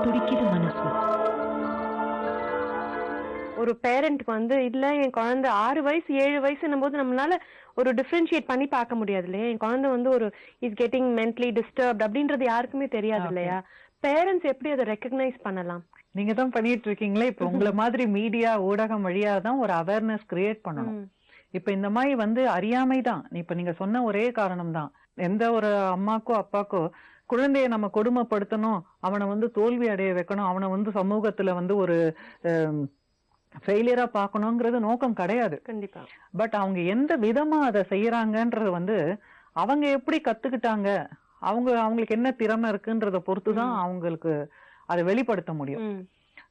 துடிக்குது மனசு. ஒரு பேரண்ட்க்கு வந்து இல்ல என் குழந்தை 6 வயசு 7 வயசுன்னும் போது நம்மளால ஒரு டிஃபரன்ஷியேட் பண்ணி பார்க்க முடியாது இல்லையா? என் குழந்தை வந்து ஒரு இஸ் கெட்டிங் மென்டலி டிஸ்டர்ப்ட் அப்படின்றது யாருக்குமே தெரியாது இல்லையா? பேரண்ட்ஸ் எப்படி அதை ரெக்கக்னைஸ் பண்ணலாம்? நீங்க தான் பண்ணிட்டு இருக்கீங்களே. இப்ப உங்களை மாதிரி மீடியா ஊடகம் வழியா தான் ஒரு அவேர்னஸ் கிரியேட் பண்ணணும். இப்ப இந்த மாதிரி வந்து அறியாமை தான். இப்ப நீங்க சொன்ன ஒரே காரணம் தான். எந்த ஒரு அம்மாக்கோ அப்பாக்கோ குழந்தைய நம்ம கொடுமைப்படுத்தணும், அவனை வந்து தோல்வி அடைய வைக்கணும், அவனை வந்து சமூகத்துல வந்து ஒரு ஃபெயிலியரா பார்க்கணுங்கிறது நோக்கம் கிடையாது. கண்டிப்பா. பட் அவங்க எந்த விதமா அதை செய்யறாங்கன்றது வந்து அவங்க எப்படி கத்துக்கிட்டாங்க, அவங்களுக்கு என்ன திறமை இருக்குன்றத பொறுத்துதான் அவங்களுக்கு அதை வெளிப்படுத்த முடியும்.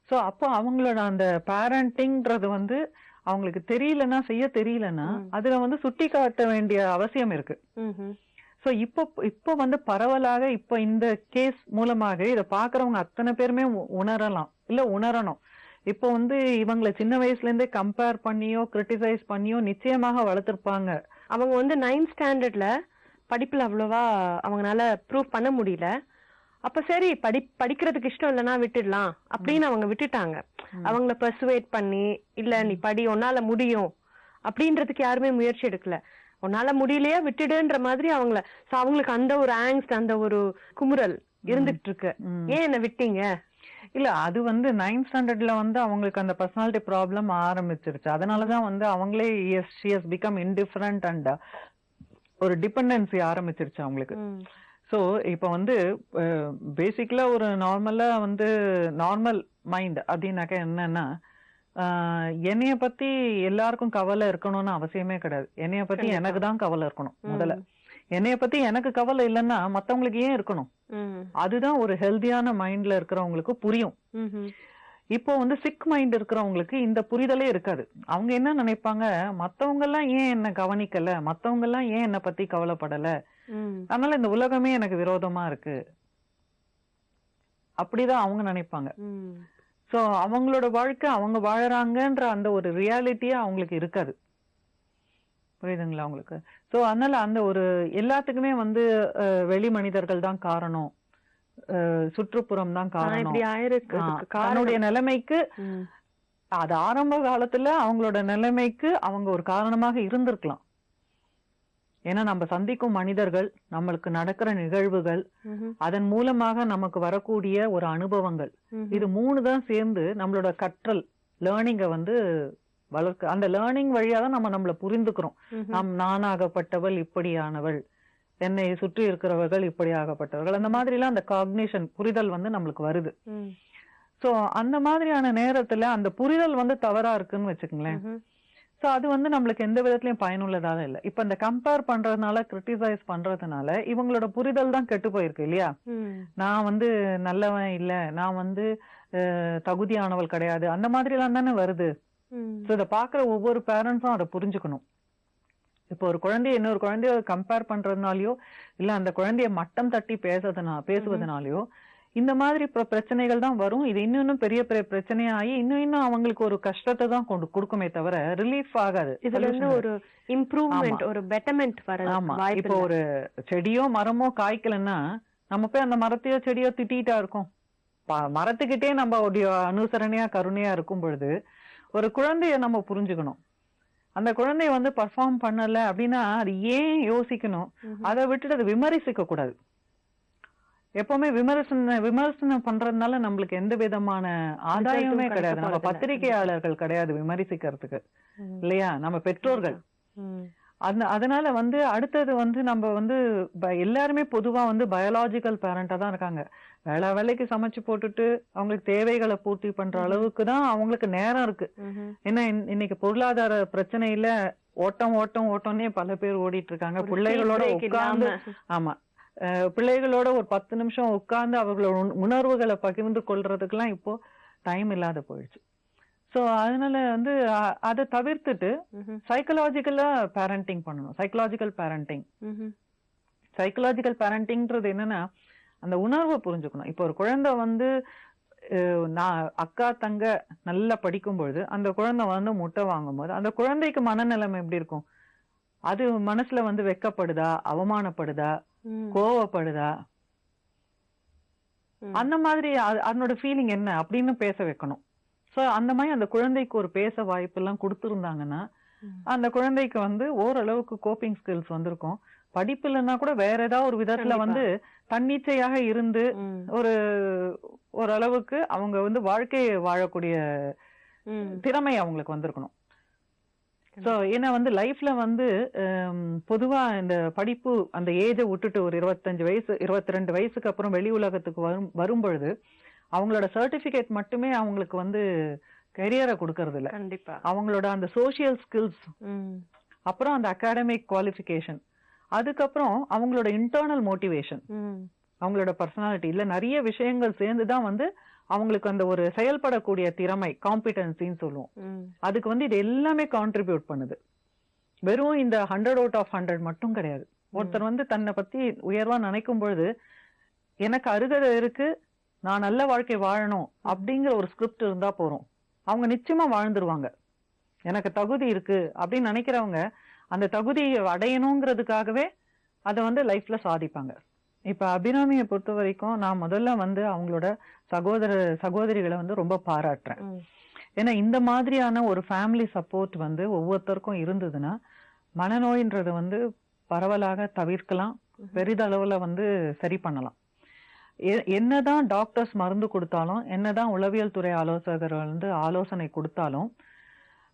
சோ அப்போ அவங்களோட அந்த பேரண்டிங்ன்றது வந்து அவங்களுக்கு தெரியலன்னா, செய்ய தெரியலன்னா அதுல வந்து சுட்டி காட்ட வேண்டிய அவசியம் இருக்கு. சோ இப்போ வந்து பரவலாக இப்ப இந்த கேஸ் மூலமாக இதை பாக்குறவங்க அத்தனை பேருமே உணரணும். இப்போ வந்து இவங்களை சின்ன வயசுல இருந்தே கம்பேர் பண்ணியோ கிரிட்டிசைஸ் பண்ணியோ நிச்சயமாக வளர்த்திருப்பாங்க. அவங்க வந்து 9th ஸ்டாண்டர்ட்ல படிப்புல அவ்வளவா அவங்களால ப்ரூவ் பண்ண முடியல. அப்ப சரி படிக்கிறதுக்கு இஷ்டம் இல்லைன்னா விட்டுடலாம் அப்படின்னு அவங்க விட்டுட்டாங்க. அவங்கள பர்சுவேட் பண்ணி இல்ல நீ படி, உன்னால முடியும் அப்படின்றதுக்கு யாருமே முயற்சி எடுக்கல. உன்னால முடியலையா விட்டுடுன்ற மாதிரி அவங்களுக்கு அந்த ஒரு ஆங்ஸ்ட், அந்த ஒரு குமுறல் இருந்துட்டு இருக்கு. ஏன் என்ன விட்டீங்க? இல்ல அது வந்து 9th ஸ்டாண்டர்ட்ல வந்து அவங்களுக்கு அந்த பர்சனாலிட்டி ப்ராப்ளம் ஆரம்பிச்சிருச்சு. அதனாலதான் வந்து அவங்களே she has become indifferent and ஒரு டிபெண்டன்சி ஆரம்பிச்சிருச்சு அவங்களுக்கு. சோ இப்ப வந்து பேசிக்கலா ஒரு நார்மல் மைண்ட் அப்படின்னாக்க என்னன்னா, என்னைய பத்தி எல்லாருக்கும் கவலை இருக்கணும்னு அவசியமே கிடையாது. என்னைய பத்தி எனக்கு தான் கவலை இருக்கணும். முதல்ல என்னைய பத்தி எனக்கு கவலை இல்லைன்னா மத்தவங்களுக்கு ஏன் இருக்கணும்? அதுதான் ஒரு ஹெல்தியான மைண்ட்ல இருக்கிறவங்களுக்கு புரியும். இப்போ வந்து சிக் மைண்ட் இருக்கிறவங்களுக்கு இந்த புரிதலே இருக்காது. அவங்க என்ன நினைப்பாங்க, மத்தவங்க எல்லாம் ஏன் என்ன கவனிக்கல, மத்தவங்க எல்லாம் ஏன் என்ன பத்தி கவலைப்படல, அதனால இந்த உலகமே எனக்கு விரோதமா இருக்கு, அப்படிதான் அவங்க நினைப்பாங்க. சோ அவங்களோட வாழ்க்கை அவங்க வாழறாங்கன்ற அந்த ஒரு ரியாலிட்டியா அவங்களுக்கு இருக்காது. புரியுதுங்களா உங்களுக்கு? சோ அதனால அந்த ஒரு எல்லாத்துக்குமே வந்து வெளி மனிதர்கள் தான் காரணம், சுற்றுப்புறம் தான் காரணம். தன்னுடைய நிலைமைக்கு அது ஆரம்ப காலத்துல அவங்களோட நிலைமைக்கு அவங்க ஒரு காரணமாக இருந்திருக்கலாம். ஏன்னா நம்ம சந்திக்கும் மனிதர்கள், நம்மளுக்கு நடக்கிற நிகழ்வுகள், அதன் மூலமாக நமக்கு வரக்கூடிய ஒரு அனுபவங்கள், இது 3 தான் சேர்ந்து நம்மளோட கற்றல் லேர்னிங்க வந்து வளர்க்க. அந்த லேர்னிங் வழியா தான் நம்மள புரிந்துக்கிறோம். நானாகப்பட்டவள் இப்படியானவள், என்னை சுற்றி இருக்கிறவர்கள் இப்படி ஆகப்பட்டவர்கள், அந்த மாதிரி எல்லாம் அந்த காக்னிஷன் புரிதல் வந்து நம்மளுக்கு வருது. சோ அந்த மாதிரியான நேரத்துல அந்த புரிதல் வந்து தவறா இருக்குன்னு வச்சுக்கங்களேன். சோ அது வந்து நம்மளுக்கு எந்த விதத்திலயும் பயனுள்ளதாக இல்லை. இப்ப இந்த கம்பேர் பண்றதுனால, கிரிட்டிசைஸ் பண்றதுனால இவங்களோட புரிதல் தான் கெட்டு போயிருக்கு இல்லையா? நான் வந்து நல்லவன் இல்ல, நான் வந்து தகுதியானவள் கிடையாது, அந்த மாதிரி எல்லாம் தானே வருது. சோ இத பாக்குற ஒவ்வொரு பேரண்ட்ஸும் அதை புரிஞ்சுக்கணும். இப்போ ஒரு குழந்தைய இன்னொரு குழந்தைய கம்பேர் பண்றதுனாலயோ இல்ல அந்த குழந்தைய மட்டம் தட்டி பேசுவதனாலயோ இந்த மாதிரி பிரச்சனைகள் தான் வரும். இது இன்னும் பெரிய பெரிய பிரச்சனையாகி இன்னும் அவங்களுக்கு ஒரு கஷ்டத்தை தான் கொடுக்குமே தவிர ரிலீஃப் ஆகாது. இதுல இருந்து ஒரு இம்ப்ரூவ்மெண்ட், ஒரு பெட்டர்மெண்ட் வராது. ஆமா, இப்போ ஒரு செடியோ மரமோ காய்க்கலன்னா நம்ம போய் அந்த மரத்தையோ செடியோ திட்டிட்டா இருக்கும். மரத்துக்கிட்டே நம்ம அனுசரணையா கருணையா இருக்கும் பொழுது ஒரு குழந்தைய நம்ம புரிஞ்சுக்கணும். அந்த குழந்தைய வந்து பர்ஃபார்ம் பண்ணல அப்படின்னா அது ஏன் யோசிக்கணும், அதை விட்டுட்டு அதை விமர்சிக்க கூடாது. எப்பவுமே விமர்சனம் பண்றதுனால நம்மளுக்கு எந்த விதமான ஆதாயமே கிடையாது. நம்ம பத்திரிகையாளர்கள் கிடையாது விமர்சிக்கிறதுக்கு இல்லையா, நம்ம பெற்றோர்கள். அதனால வந்து அடுத்தது வந்து நம்ம வந்து எல்லாருமே பொதுவா வந்து பயாலஜிக்கல் பேரண்டா தான் இருக்காங்க. வேலைக்கு சமைச்சு போட்டுட்டு அவங்களுக்கு தேவைகளை பூர்த்தி பண்ற அளவுக்கு தான் அவங்களுக்கு நேரம் இருக்கு. ஏன்னா இன்னைக்கு பொருளாதார பிரச்சனையில ஓட்டம்னே பல பேர் ஓடிட்டு இருக்காங்க. பிள்ளைகளோட உட்கார்ந்து பிள்ளைகளோட ஒரு 10 நிமிஷம் உட்கார்ந்து அவர்களோட உணர்வுகளை பகிர்ந்து கொள்றதுக்கெல்லாம் இப்போ டைம் இல்லாத போயிடுச்சு. சோ அதனால வந்து அதை தவிர்த்துட்டு சைக்கலாஜிக்கலா பேரண்டிங் பண்ணணும். சைக்கலாஜிக்கல் பேரண்டிங்ன்றது என்னன்னா அந்த உணர்வை புரிஞ்சுக்கணும். இப்போ ஒரு குழந்தை வந்து நான் அக்கா தங்க நல்லா படிக்கும் பொழுது அந்த குழந்தை வந்து முட்டை வாங்கும் போது அந்த குழந்தைக்கு மனநிலைமை எப்படி இருக்கும்? அது மனசுல வந்து வெக்கப்படுதா, அவமானப்படுதா, கோவப்படுதா? அந்த மாதிரி அதனோட ஃபீலிங் என்ன அப்படின்னு பேச வைக்கணும். சோ அந்த மாதிரி அந்த குழந்தைக்கு ஒரு பேச வாய்ப்பு எல்லாம் கொடுத்துருந்தாங்கன்னா அந்த குழந்தைக்கு வந்து ஓரளவுக்கு கோப்பிங் ஸ்கில்ஸ் வந்திருக்கும். படிப்பு இல்லைன்னா கூட வேற ஏதாவது ஒரு விதத்துல வந்து தன்னிச்சையாக இருந்து ஓரளவுக்கு அவங்க வந்து வாழ்க்கையை வாழக்கூடிய திறமை அவங்களுக்கு வந்திருக்கணும். சோ ஏன்னா வந்து லைஃப்ல வந்து பொதுவா இந்த படிப்பு அந்த ஏஜை விட்டுட்டு ஒரு 25 வயசு 22 வயசுக்கு அப்புறம் வெளி உலகத்துக்கு வரும் பொழுது அவங்களோட சர்டிபிகேட் மட்டுமே அவங்களுக்கு வந்து கரியரை கொடுக்கறது இல்ல. கண்டிப்பா அவங்களோட அந்த சோசியல் ஸ்கில்ஸ், அப்புறம் அந்த அகாடமிக் குவாலிஃபிகேஷன், அதுக்கப்புறம் அவங்களோட இன்டர்னல் மோட்டிவேஷன், அவங்களோட பர்சனாலிட்டி இல்ல நிறைய விஷயங்கள் சேர்ந்துதான் வந்து அவங்களுக்கு அந்த ஒரு செயல்படக்கூடிய திறமை, காம்பிடன்சின்னு சொல்லுவோம். அதுக்கு வந்து இது எல்லாமே கான்ட்ரிபியூட் பண்ணுது. வெறும் இந்த 100 out of 100 மட்டும் கிடையாது. ஒருத்தர் வந்து தன்னை பத்தி உயர்வா நினைக்கும் பொழுது எனக்கு அருகதை இருக்கு, நான் நல்ல வாழ்க்கை வாழணும் அப்படிங்கிற ஒரு ஸ்கிரிப்ட் இருந்தா போறோம், அவங்க நிச்சயமா வாழ்ந்துருவாங்க. எனக்கு தகுதி இருக்கு அப்படின்னு நினைக்கிறவங்க அந்த தகுதியை அடையணுங்கிறதுக்காகவே அதை வந்து லைஃப்ல சாதிப்பாங்க. இப்ப அபிராமியை பொறுத்த வரைக்கும் நான் முதல்ல வந்து அவங்களோட சகோதரிகளை வந்து ரொம்ப பாராட்டுறேன். ஏன்னா இந்த மாதிரியான ஒரு ஃபேமிலி சப்போர்ட் வந்து ஒவ்வொருத்தருக்கும் இருந்ததுன்னா மனநோயின்றது வந்து பரவலாக தவிர்க்கலாம், பெரிதளவுல வந்து சரி பண்ணலாம். என்னதான் டாக்டர்ஸ் மருந்து கொடுத்தாலும், என்னதான் உளவியல் துறை ஆலோசகர்கள் வந்து ஆலோசனை கொடுத்தாலும்,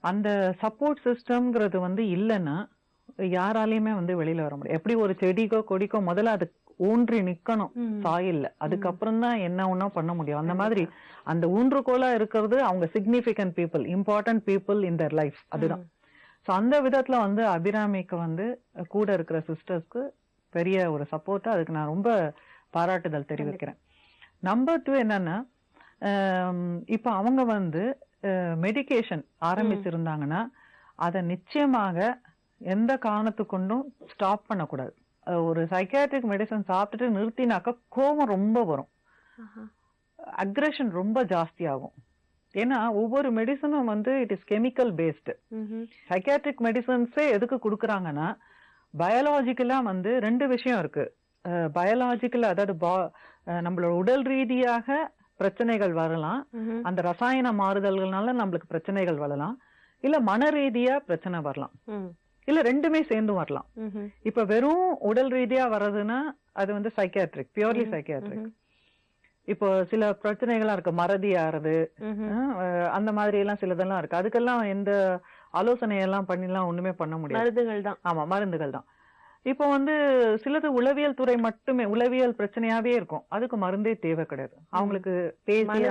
அந்த சப்போர்ட் சிஸ்டம்ங்கிறது வந்து இல்லைன்னா யாராலையுமே வந்து வெளியில வர முடியும். எப்படி ஒரு செடிக்கோ கொடிக்கோ முதல்ல அது ஊன்றி நிக்கணும் சாயில்ல, அதுக்கப்புறம் தான் என்ன ஒன்னா பண்ண முடியும். அந்த மாதிரி அந்த ஊன்றுகோலா இருக்கிறது அவங்க significant people, important people in Dhar life, அதுதான். ஸோ அந்த விதத்துல வந்து அபிராமிக்கு வந்து கூட இருக்கிற சிஸ்டர்ஸ்க்கு பெரிய ஒரு சப்போர்ட்டா அதுக்கு நான் ரொம்ப பாராட்டுதல் தெரிவிக்கிறேன். நம்பர் 2 என்னன்னா, இப்ப அவங்க வந்து மெடிகேஷன் ஆரம்பிச்சிருந்தாங்கன்னா அதை நிச்சயமாக எந்த காரணத்து கொண்டும் ஸ்டாப் பண்ணக்கூடாது. ஒரு சைக்காட்ரிக் மெடிசன் சாப்பிட்டுட்டு நிறுத்தினாக்க கோபம் ரொம்ப வரும், அக்ரெஷன் ரொம்ப ஜாஸ்தி ஆகும். ஏன்னா ஒவ்வொரு மெடிசனும் வந்து it is chemical based. Psychiatric மெடிசன்ஸே எதுக்கு கொடுக்குறாங்கன்னா பயாலஜிக்கலா வந்து 2 விஷயம் இருக்கு. பயாலஜிக்கல் அதாவது நம்மளோட உடல் ரீதியாக பிரச்சனைகள் வரலாம், அந்த ரசாயன மாறுதல்கள்னால நம்மளுக்கு பிரச்சனைகள் வரலாம், இல்ல மன ரீதியா பிரச்சனை வரலாம், இல்ல ரெண்டுமே சேர்ந்து வரலாம். இப்ப வெறும் உடல் ரீதியா வர்றதுன்னா அது வந்து சைக்கியாட்ரிக், பியூர்லி சைக்கியாட்ரிக். இப்போ சில பிரச்சனைகள்லாம் இருக்கு, மறதி ஆறுது, அந்த மாதிரி எல்லாம் சிலதெல்லாம் இருக்கு. அதுக்கெல்லாம் எந்த ஆலோசனையெல்லாம் பண்ணிலாம் ஒண்ணுமே பண்ண முடியாது, மருந்துகள் தான். ஆமா, மருந்துகள் தான். இப்போ வந்து சிலது உளவியல் துறை மட்டுமே, உளவியல் பிரச்சனையாவே இருக்கும், அதுக்கு மருந்தே தேவை கிடையாது. அவங்களுக்கு பேசி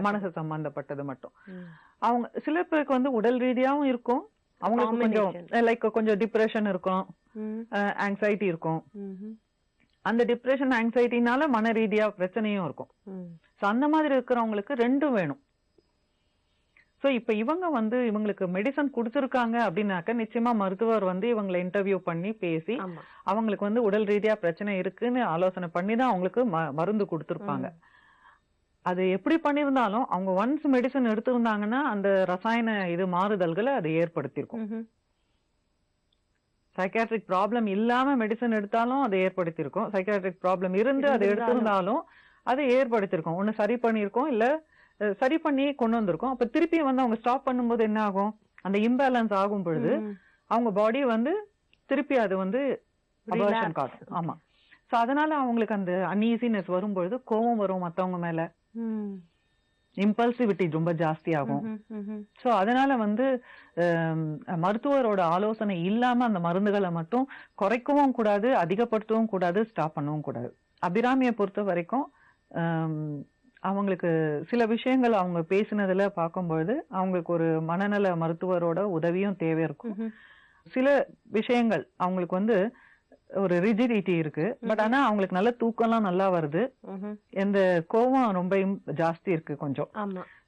மனசு சம்பந்தப்பட்டது மட்டும். அவங்க சில பேருக்கு வந்து உடல் ரீதியாவும் இருக்கும், அவங்களுக்கு கொஞ்சம் லைக் கொஞ்சம் டிப்ரெஷன் இருக்கும், ஆங்ஸைட்டி இருக்கும். அந்த டிப்ரெஷன் ஆங்ஸைட்டினால மன ரீதியா பிரச்சனையும் இருக்கும். சோ அந்த மாதிரி இருக்கிறவங்களுக்கு 2ம் வேணும். சோ இப்ப இவங்க வந்து இவங்களுக்கு மெடிசன் கொடுத்துருக்காங்க அப்படின்னாக்க நிச்சயமா மருத்துவர் வந்து இவங்களை இன்டர்வியூ பண்ணி பேசி அவங்களுக்கு வந்து உடல் ரீதியா பிரச்சனை இருக்குன்னு ஆலோசனை பண்ணி தான் அவங்களுக்கு மருந்து கொடுத்துருப்பாங்க. அது எப்படி பண்ணிருந்தாலும் அவங்க ஒன்ஸ் மெடிசன் எடுத்திருந்தாங்கன்னா அந்த ரசாயன இது மாறுதல்களை அது ஏற்படுத்திருக்கும். சைக்காட்ரிக் ப்ராப்ளம் இல்லாம மெடிசன் எடுத்தாலும் அதை ஏற்படுத்திருக்கும், சைக்காட்ரிக் ப்ராப்ளம் இருந்து அதை எடுத்திருந்தாலும் அதை ஏற்படுத்திருக்கும். ஒண்ணு சரி பண்ணிருக்கோம், இல்ல சரி பண்ணி கொண்டு வந்திருக்கோம். அப்ப திருப்பி வந்து அவங்க ஸ்டாப் பண்ணும்போது என்ன ஆகும், அந்த இம்பேலன்ஸ் ஆகும் பொழுது அவங்க பாடி வந்து திருப்பி அது வந்து அபார்ஷன் காட்டும். ஆமா. சோ அதனால அவங்களுக்கு அந்த அன்ஈசினஸ் வரும்பொழுது கோபம் வரும் மத்தவங்க மேல, இம்பல்சிவிட்டி ரொம்ப ஜாஸ்தி ஆகும். சோ அதனால வந்து மருத்துவரோட ஆலோசனை இல்லாம அந்த மருந்துகளை மட்டும் குறைக்கவும் கூடாது, அதிகப்படுத்தவும் கூடாது, ஸ்டாப் பண்ணவும் கூடாது. அபிராமியை பொறுத்த வரைக்கும் அவங்களுக்கு சில விஷயங்கள் அவங்க பேசினதுல பார்க்கும்பொழுது அவங்களுக்கு ஒரு மனநல மருத்துவரோட உதவியும் தேவை இருக்கும். சில விஷயங்கள் அவங்களுக்கு வந்து ஒரு ரிஜிடிட்டி இருக்கு, பட் ஆனா அவங்களுக்கு நல்ல தூக்கம்லாம் நல்லா வருது, எந்த கோவம் ரொம்ப ஜாஸ்தி இருக்கு கொஞ்சம்.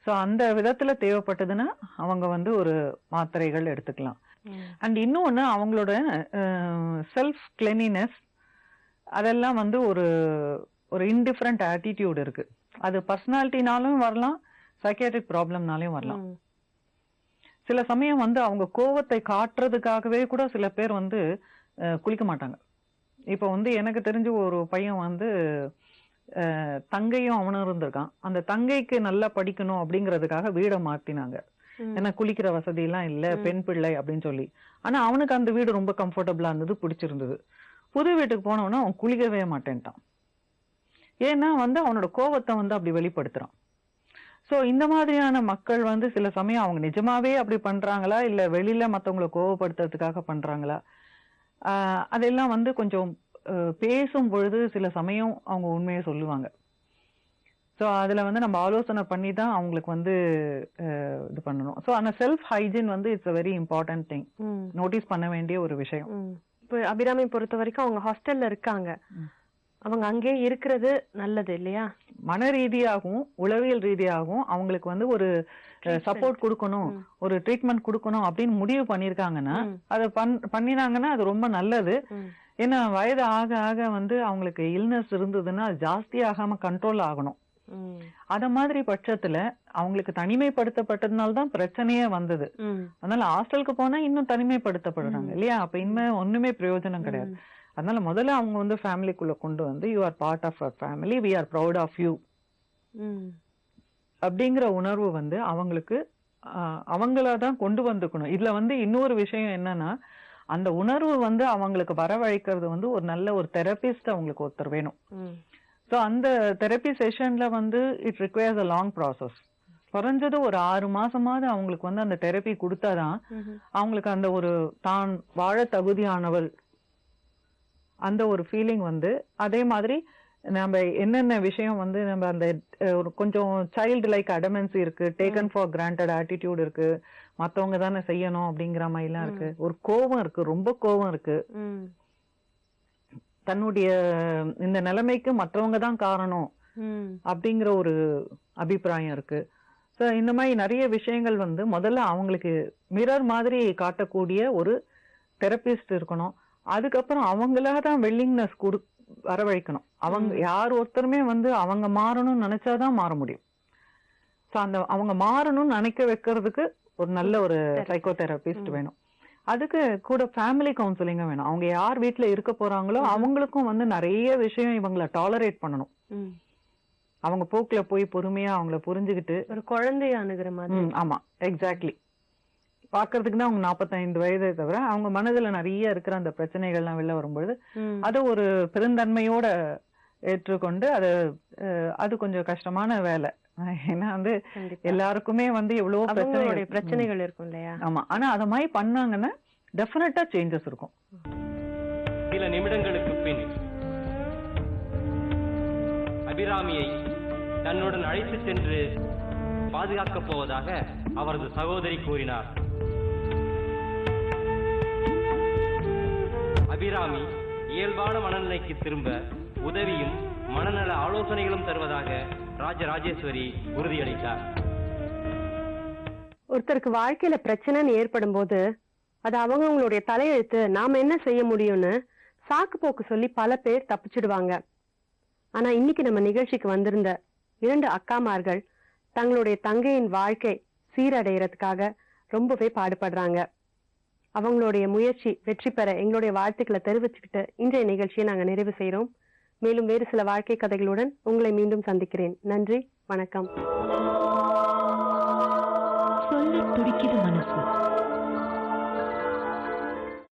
சோ அந்த விதத்துல தேவைப்பட்டதுன்னா அவங்க வந்து ஒரு மாத்திரைகள் எடுத்துக்கலாம். அண்ட் இன்னொன்னு அவங்களோட செல்ஃப் கிளீனினஸ் அதெல்லாம் வந்து ஒரு ஒரு இன்டிஃபரண்ட் ஆட்டிடியூட் இருக்கு. அது பர்சனாலிட்டினாலும் வரலாம், சைக்கியாட்ரிக் ப்ராப்ளம்னாலையும் வரலாம். சில சமயம் வந்து அவங்க கோவத்தை காட்டுறதுக்காகவே கூட சில பேர் வந்து குளிக்க மாட்டாங்க. இப்ப வந்து எனக்கு தெரிஞ்ச ஒரு பையன் வந்து தங்கையும் அவனும் இருந்திருக்கான். அந்த தங்கைக்கு நல்லா படிக்கணும் அப்படிங்கறதுக்காக வீடை மாத்தினாங்க. ஏன்னா குளிக்கிற வசதி எல்லாம் இல்ல, பெண் பிள்ளை அப்படின்னு சொல்லி. ஆனா அவனுக்கு அந்த வீடு ரொம்ப கம்ஃபர்டபுளா இருந்தது, பிடிச்சிருந்தது. புது வீட்டுக்கு போனவனா அவன் குளிக்கவே மாட்டேன்ட்டான். ஏன்னா அவனோட கோவத்தை அப்படி வெளிப்படுத்துறான். சோ இந்த மாதிரியான மக்கள் சில சமயம் அவங்க நிஜமாவே அப்படி பண்றாங்களா, இல்ல வெளியில மத்தவங்களை கோவப்படுத்துறதுக்காக பண்றாங்களா, அதெல்லாம் கொஞ்சம் பேசும் பொழுது சில சமயம் அவங்க உண்மையை சொல்லுவாங்க. சோ அதுல நம்ம ஆலோசனை பண்ணி தான் அவங்களுக்கு இது பண்ணணும். சோ அந்த self hygiene it's a very important thing, notice பண்ண வேண்டிய ஒரு விஷயம். இப்போ அபிராமி பொறுத்த வரைக்கும் அவங்க ஹாஸ்டல்ல இருக்காங்க, அவங்க அங்கே இருக்கிறது நல்லது இல்லையா? மன ரீதியாகவும் உளவியல் ரீதியாகவும் அவங்களுக்கு ஒரு சப்போர்ட் கொடுக்கணும், ஒரு ட்ரீட்மெண்ட் கொடுக்கணும் அப்படின்னு முடிவு பண்ணிருக்காங்கன்னா அதை பண்ணினாங்கன்னா அது ரொம்ப நல்லது. ஏன்னா வயது ஆக ஆக அவங்களுக்கு இல்னஸ் இருந்ததுன்னா அது ஜாஸ்தி ஆகாம கண்ட்ரோல் ஆகணும். அத மாதிரி பட்சத்துல அவங்களுக்கு தனிமைப்படுத்தப்பட்டதுனால்தான் பிரச்சனையே வந்தது. அதனால ஹாஸ்டலுக்கு போனா இன்னும் தனிமைப்படுத்தப்படுறாங்க இல்லையா? அப்ப இனிமே ஒண்ணுமே பிரயோஜனம் கிடையாது. அதனால முதல்ல அவங்க ஃபேமிலிக்குள்ள கொண்டு you are part of our family, we are proud of you அப்படிங்கிற உணர்வு அவங்களுக்கு அவங்களாதான் கொண்டு வந்துக்கணும். இதுல இன்னொரு விஷயம் என்னன்னா, அந்த உணர்வு அவங்களுக்கு வரவழைக்கிறது ஒரு நல்ல ஒரு தெரபிஸ்ட் அவங்களுக்கு ஒருத்தர் வேணும். சோ அந்த தெரப்பி செஷன்ல it requires a long process. குறைஞ்சது ஒரு 6 மாசமாவது அவங்களுக்கு அந்த தெரப்பி கொடுத்தாதான் அவங்களுக்கு அந்த ஒரு தான் வாழ தகுதியானவள் அந்த ஒரு ஃபீலிங் அதே மாதிரி நம்ம என்னென்ன விஷயம் நம்ம அந்த ஒரு கொஞ்சம் சைல்டு லைக் அடமென்சி இருக்கு, டேக்கன் ஃபார் கிராண்டட் ஆட்டிடியூட் இருக்கு, மத்தவங்க தானே செய்யணும் அப்படிங்கிற மாதிரி எல்லாம் இருக்கு, ஒரு கோபம் இருக்கு, ரொம்ப கோபம் இருக்கு, தன்னுடைய இந்த நிலைமைக்கு மற்றவங்க தான் காரணம் அப்படிங்கிற ஒரு அபிப்பிராயம் இருக்கு. சோ இந்த மாதிரி நிறைய விஷயங்கள் முதல்ல அவங்களுக்கு மிரர் மாதிரி காட்டக்கூடிய ஒரு தெரபிஸ்ட் இருக்கணும். அதுக்கப்புறம் அவங்களாதான் வெல்லிங்னஸ் வரவழைக்கணும். அவங்க யார் ஒருத்தருமே அவங்க மாறணும்னு நினைச்சாதான் மாற முடியும். சோ அந்த அவங்க மாறணும்னு நினைக்க வைக்கிறதுக்கு ஒரு நல்ல ஒரு சைக்கோ தெரபிஸ்ட் வேணும். அதுக்கு கூட ஃபேமிலி கவுன்சிலிங்கும் வேணும். அவங்க யார் வீட்டுல இருக்க போறாங்களோ அவங்களுக்கும் நிறைய விஷயம் இவங்களை டாலரேட் பண்ணணும். அவங்க போக்குல போய் பொறுமையா அவங்கள புரிஞ்சுக்கிட்டு ஒரு குழந்தைய அணுகிற மாதிரி. ஆமா, எக்ஸாக்ட்லி. பாக்குறதுக்கு தான் அவங்க 45 வயதை தவிர அவங்க மனதுல நிறைய இருக்கிற அந்த பிரச்சனைகள்லாம் வெளில வரும்பொழுது அது ஒரு பெருந்தன்மையோட ஏற்றுக்கொண்டு அது கொஞ்சம் கஷ்டமான வேலை. ஏன்னா எல்லாருக்குமே எவ்வளவு பிரச்சனைகள் இருக்கும் இல்லையா? ஆமா, ஆனா அத மாதிரி பண்ணாங்கன்னா டெஃபினட்டா சேஞ்சஸ் இருக்கும். சில நிமிடங்களுக்கு பின் அபிராமியை தன்னுடன் அழைத்து சென்று பாதுகாக்கப் போவதாக அவரது சகோதரி கூறினார். அபிராமி இயல்பான மனநிலைக்கு திரும்ப உதவியும் மனநல ஆலோசனைகளும் தருவதாக ராஜராஜேஸ்வரி உறுதியளித்தார். ஒருத்தருக்கு வாழ்க்கையில பிரச்சனைன்னு ஏற்படும் போது அது அவங்களுடைய தலையெழுத்து, நாம என்ன செய்ய முடியும்னு சாக்கு போக்கு சொல்லி பல பேர் தப்பிச்சிடுவாங்க. ஆனா இன்னைக்கு நம்ம நிகழ்ச்சிக்கு வந்திருந்த 2 அக்காமார்கள் தங்களுடைய தங்கையின் வாழ்க்கை சீரடைகிறதுக்காக ரொம்பவே பாடுபடுறாங்க. அவங்களுடைய முயற்சி வெற்றி பெற எங்களுடைய வாழ்த்துக்களை தெரிவிச்சுக்கிட்டு இன்றைய நிகழ்ச்சியை நாங்க நிறைவு செய்யறோம். மேலும் வேறு சில வாழ்க்கை கதைகளுடன் உங்களை மீண்டும் சந்திக்கிறேன். நன்றி, வணக்கம். சொல்ல துடிக்குது மனசு.